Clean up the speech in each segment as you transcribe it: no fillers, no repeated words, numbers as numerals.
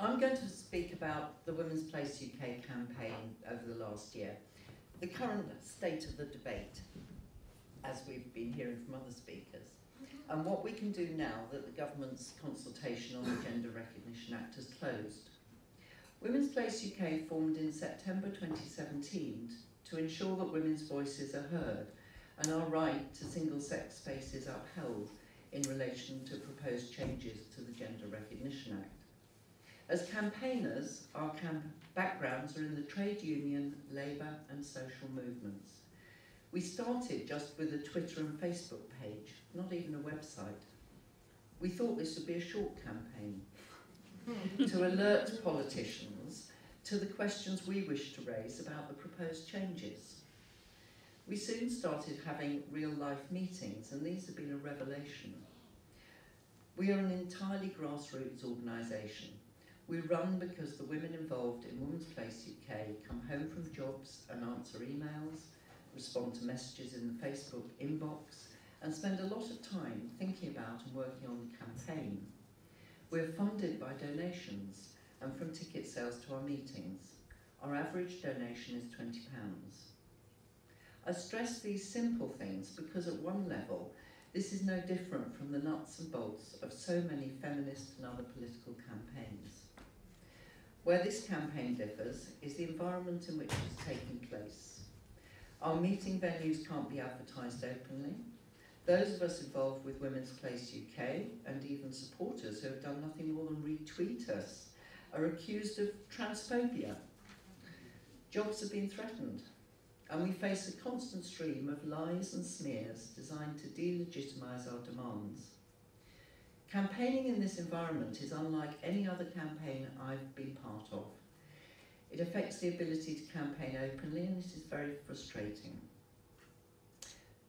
I'm going to speak about the Women's Place UK campaign over the last year, the current state of the debate, as we've been hearing from other speakers, and what we can do now that the government's consultation on the Gender Recognition Act has closed. Women's Place UK formed in September 2017 to ensure that women's voices are heard and our right to single-sex spaces upheld in relation to proposed changes to the Gender Recognition Act. As campaigners, our backgrounds are in the trade union, labour and social movements. We started just with a Twitter and Facebook page, not even a website. We thought this would be a short campaign to alert politicians to the questions we wish to raise about the proposed changes. We soon started having real-life meetings, and these have been a revelation. We are an entirely grassroots organisation. We run because the women involved in Women's Place UK come home from jobs and answer emails, respond to messages in the Facebook inbox, and spend a lot of time thinking about and working on the campaign. We're funded by donations and from ticket sales to our meetings. Our average donation is £20. I stress these simple things because at one level, this is no different from the nuts and bolts of so many feminist and other political campaigns. Where this campaign differs is the environment in which it's taking place. Our meeting venues can't be advertised openly. Those of us involved with Women's Place UK, and even supporters who have done nothing more than retweet us, are accused of transphobia. Jobs have been threatened, and we face a constant stream of lies and smears designed to delegitimise our demands. Campaigning in this environment is unlike any other campaign I've been part of. It affects the ability to campaign openly, and it is very frustrating.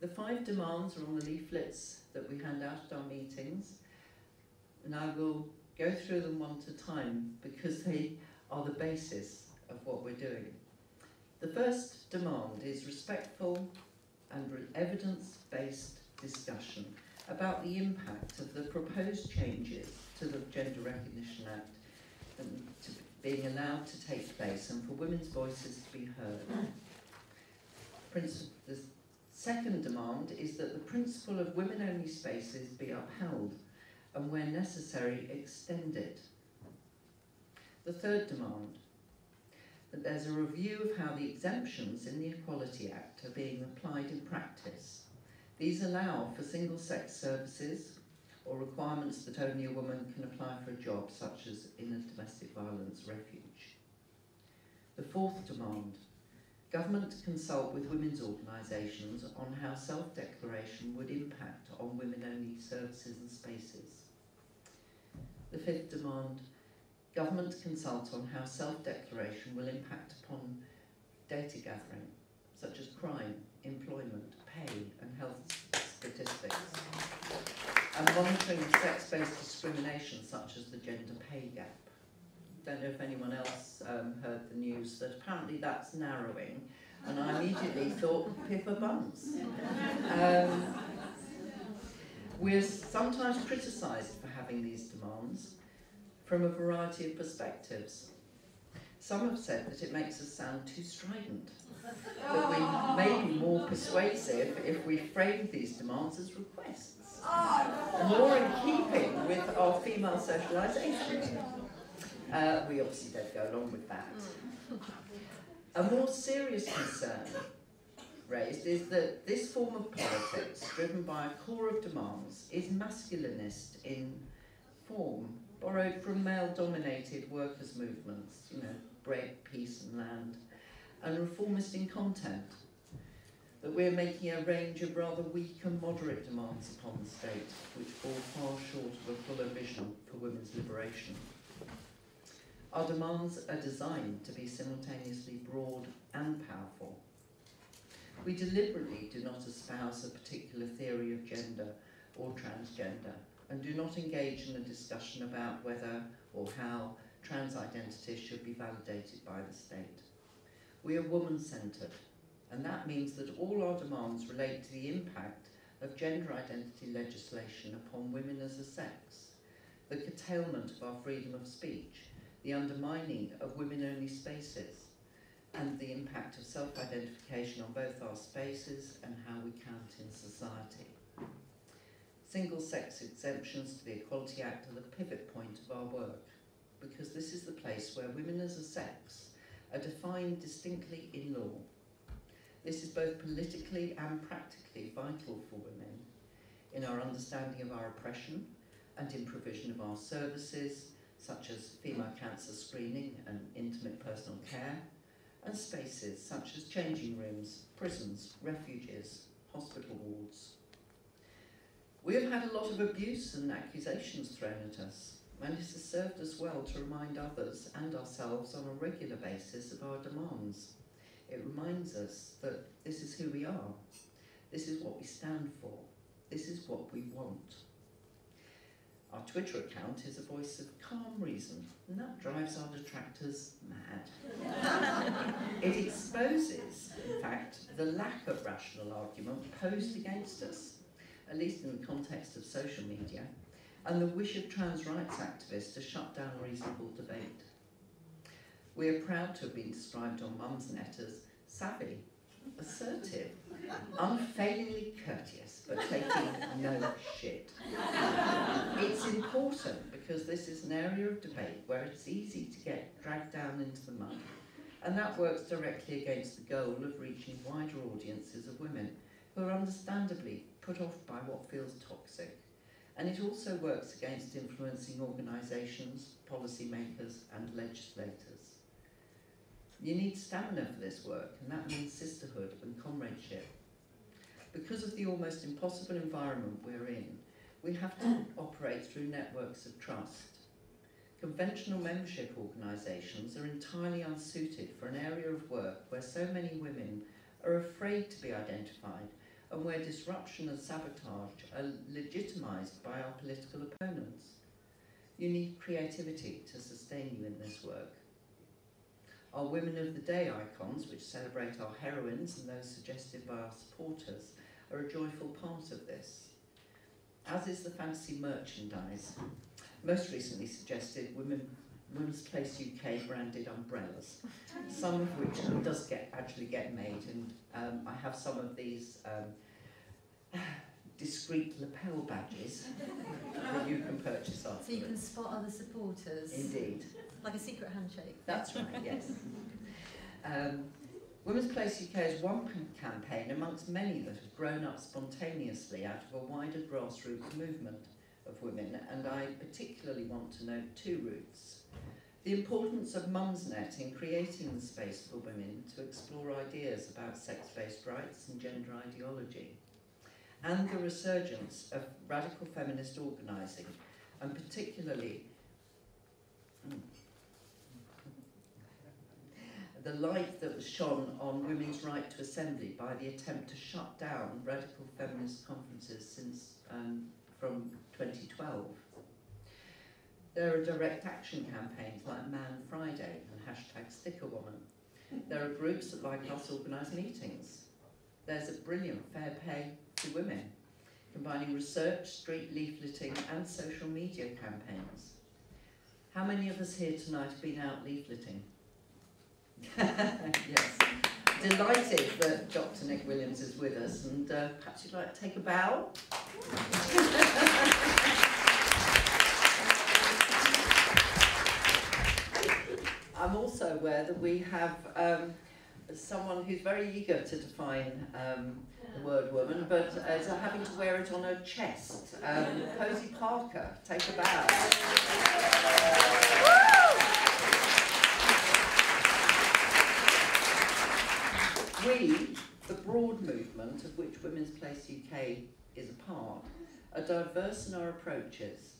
The 5 demands are on the leaflets that we hand out at our meetings, and I will go through them one at a time because they are the basis of what we're doing. The first demand is respectful and evidence-based discussion about the impact of the proposed changes to the Gender Recognition Act and to being allowed to take place and for women's voices to be heard. The second demand is that the principle of women-only spaces be upheld and, where necessary, extended. The third demand, that there's a review of how the exemptions in the Equality Act are being applied in practice. These allow for single-sex services or requirements that only a woman can apply for a job, such as in a domestic violence refuge. The fourth demand, government to consult with women's organisations on how self-declaration would impact on women-only services and spaces. The fifth demand, government to consult on how self-declaration will impact upon data gathering, such as crime, employment, pay and health statistics, and monitoring sex-based discrimination, such as the gender pay gap. Don't know if anyone else heard the news that apparently that's narrowing, and I immediately thought, Pippa Bums. We're sometimes criticised for having these demands from a variety of perspectives. Some have said that it makes us sound too strident, that we may be more persuasive if we frame these demands as requests, more in keeping with our female socialisation. We obviously don't go along with that. A more serious concern raised is that this form of politics, driven by a core of demands, is masculinist in form, borrowed from male-dominated workers' movements, bread, peace and land, and reformist in content, that we're making a range of rather weak and moderate demands upon the state, which fall far short of a fuller vision for women's liberation. Our demands are designed to be simultaneously broad and powerful. We deliberately do not espouse a particular theory of gender or transgender, and do not engage in a discussion about whether or how trans identities should be validated by the state. We are woman-centred, and that means that all our demands relate to the impact of gender identity legislation upon women as a sex, the curtailment of our freedom of speech, the undermining of women-only spaces, and the impact of self-identification on both our spaces and how we count in society. Single-sex exemptions to the Equality Act are the pivot point of our work, because this is the place where women as a sex are defined distinctly in law. This is both politically and practically vital for women in our understanding of our oppression and in provision of our services, such as female cancer screening and intimate personal care, and spaces such as changing rooms, prisons, refuges, hospital wards. We have had a lot of abuse and accusations thrown at us, and this has served us well to remind others and ourselves on a regular basis of our demands. It reminds us that this is who we are, this is what we stand for, this is what we want. Our Twitter account is a voice of calm reason, and that drives our detractors mad. It exposes, in fact, the lack of rational argument posed against us, at least in the context of social media, and the wish of trans rights activists to shut down reasonable debate. We are proud to have been described on Mumsnet as savvy, assertive, unfailingly courteous, but taking no shit. It's important because this is an area of debate where it's easy to get dragged down into the mud, and that works directly against the goal of reaching wider audiences of women who are understandably put off by what feels toxic. And it also works against influencing organisations, policymakers and legislators. You need stamina for this work, and that means sisterhood and comradeship. Because of the almost impossible environment we're in, we have to operate through networks of trust. Conventional membership organisations are entirely unsuited for an area of work where so many women are afraid to be identified and where disruption and sabotage are legitimised by our political opponents. You need creativity to sustain you in this work. Our Women of the Day icons, which celebrate our heroines and those suggested by our supporters, are a joyful part of this, as is the fantasy merchandise. Most recently suggested Women's Place UK branded umbrellas, some of which does actually get made, and I have some of these discreet lapel badges that you can purchase afterwards. So you can spot other supporters. Indeed. Like a secret handshake. That's right, yes. Women's Place UK is one campaign amongst many that have grown up spontaneously out of a wider grassroots movement of women, and I particularly want to note two routes. The importance of Mumsnet in creating the space for women to explore ideas about sex-based rights and gender ideology, and the resurgence of radical feminist organising, and particularly the light that was shone on women's right to assembly by the attempt to shut down radical feminist conferences since from 2012. There are direct action campaigns like Man Friday and #StickerWoman. There are groups that, like us, organise meetings. There's a brilliant Fair Pay to Women, combining research, street leafleting and social media campaigns. How many of us here tonight have been out leafleting? Yes. Delighted that Dr. Nick Williams is with us, and perhaps you'd like to take a bow? I'm also aware that we have someone who's very eager to define the word woman, but is having to wear it on her chest. Posy Parker, take a bow. We, the broad movement of which Women's Place UK is a part, are diverse in our approaches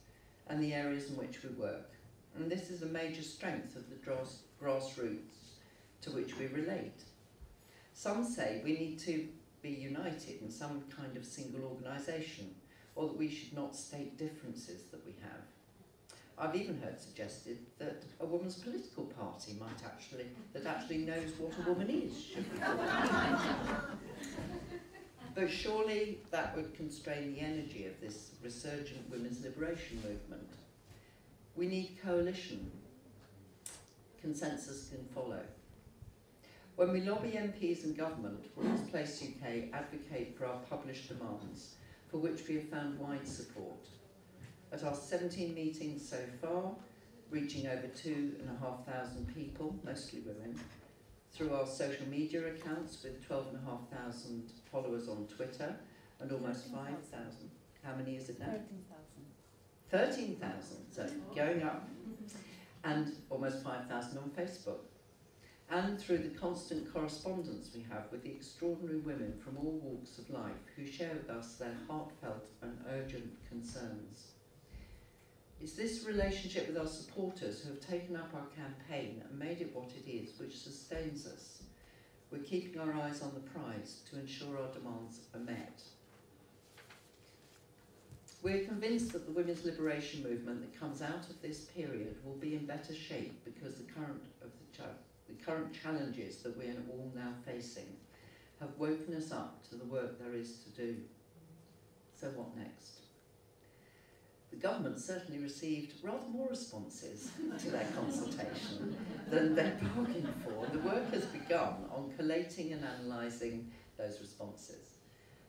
and the areas in which we work. And this is a major strength of the grassroots to which we relate. Some say we need to be united in some kind of single organisation, or that we should not state differences that we have. I've even heard suggested that a woman's political party might actually knows what a woman is, should be called. But surely that would constrain the energy of this resurgent women's liberation movement. We need coalition. consensus can follow. When we lobby MPs and government, Women's Place UK advocate for our published demands, for which we have found wide support. At our 17 meetings so far, reaching over 2,500 people, mostly women, through our social media accounts with 12,500 followers on Twitter and almost 5,000. How many is it now? 13,000. 13,000, so going up. And almost 5,000 on Facebook. And through the constant correspondence we have with the extraordinary women from all walks of life who share with us their heartfelt and urgent concerns. It's this relationship with our supporters who have taken up our campaign and made it what it is, which sustains us. We're keeping our eyes on the prize to ensure our demands are met. We're convinced that the women's liberation movement that comes out of this period will be in better shape because the current challenges that we're all now facing have woken us up to the work there is to do. So what next? The government certainly received rather more responses to their consultation than they bargained for. The work has begun on collating and analysing those responses.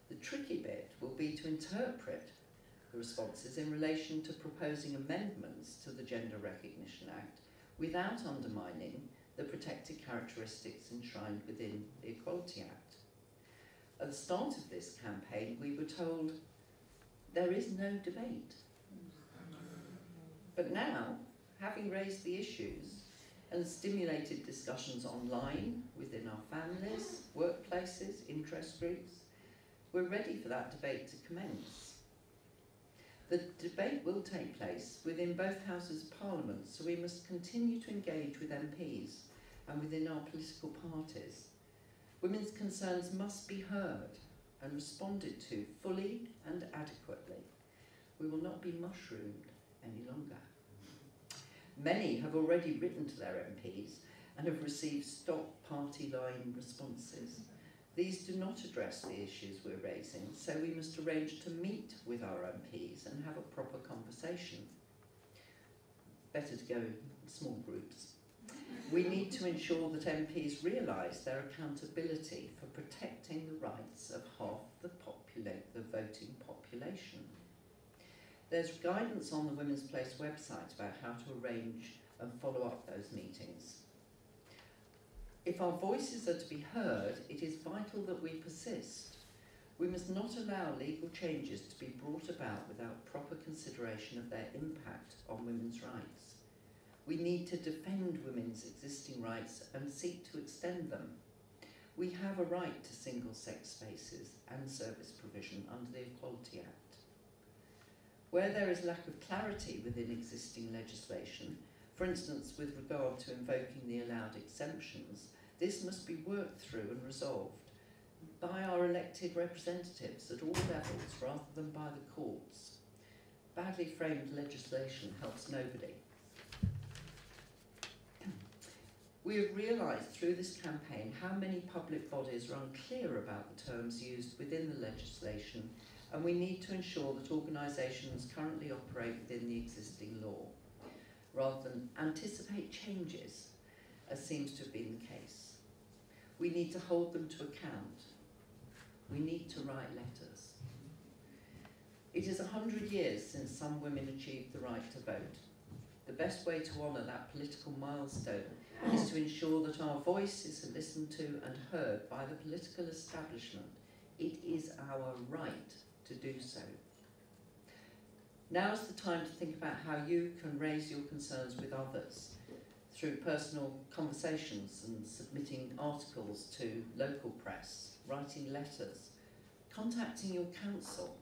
The tricky bit will be to interpret the responses in relation to proposing amendments to the Gender Recognition Act without undermining the protected characteristics enshrined within the Equality Act. At the start of this campaign, we were told there is no debate. But now, having raised the issues and stimulated discussions online, within our families, workplaces, interest groups, we're ready for that debate to commence. The debate will take place within both houses of Parliament, so we must continue to engage with MPs and within our political parties. Women's concerns must be heard and responded to fully and adequately. We will not be mushroomed any longer. Many have already written to their MPs and have received stop party line responses. These do not address the issues we're raising, so we must arrange to meet with our MPs and have a proper conversation. Better to go in small groups. We need to ensure that MPs realise their accountability for protecting the rights of half the voting population. There's guidance on the Women's Place website about how to arrange and follow up those meetings. If our voices are to be heard, it is vital that we persist. We must not allow legal changes to be brought about without proper consideration of their impact on women's rights. We need to defend women's existing rights and seek to extend them. We have a right to single-sex spaces and service provision under the Equality Act. Where there is lack of clarity within existing legislation, for instance with regard to invoking the allowed exemptions, this must be worked through and resolved by our elected representatives at all levels rather than by the courts. Badly framed legislation helps nobody. We have realised through this campaign how many public bodies are unclear about the terms used within the legislation, and we need to ensure that organisations currently operate within the existing law, rather than anticipate changes, as seems to have been the case. We need to hold them to account. We need to write letters. It is 100 years since some women achieved the right to vote. The best way to honour that political milestone is to ensure that our voice is listened to and heard by the political establishment. It is our right to do so. Now is the time to think about how you can raise your concerns with others through personal conversations and submitting articles to local press, writing letters, contacting your council.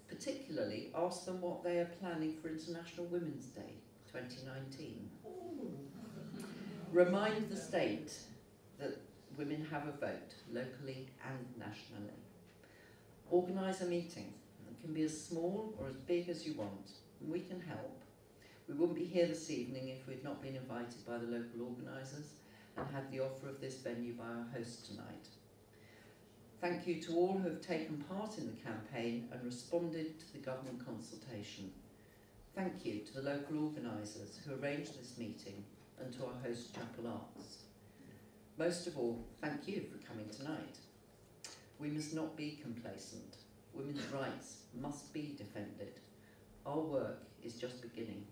Particularly, ask them what they are planning for International Women's Day 2019. Remind the state that women have a vote, locally and nationally. Organise a meeting. It can be as small or as big as you want. We can help. We wouldn't be here this evening if we'd not been invited by the local organisers and had the offer of this venue by our host tonight. Thank you to all who have taken part in the campaign and responded to the government consultation. Thank you to the local organisers who arranged this meeting and to our host Chapel Arts. Most of all, thank you for coming tonight. We must not be complacent. Women's rights must be defended. Our work is just beginning.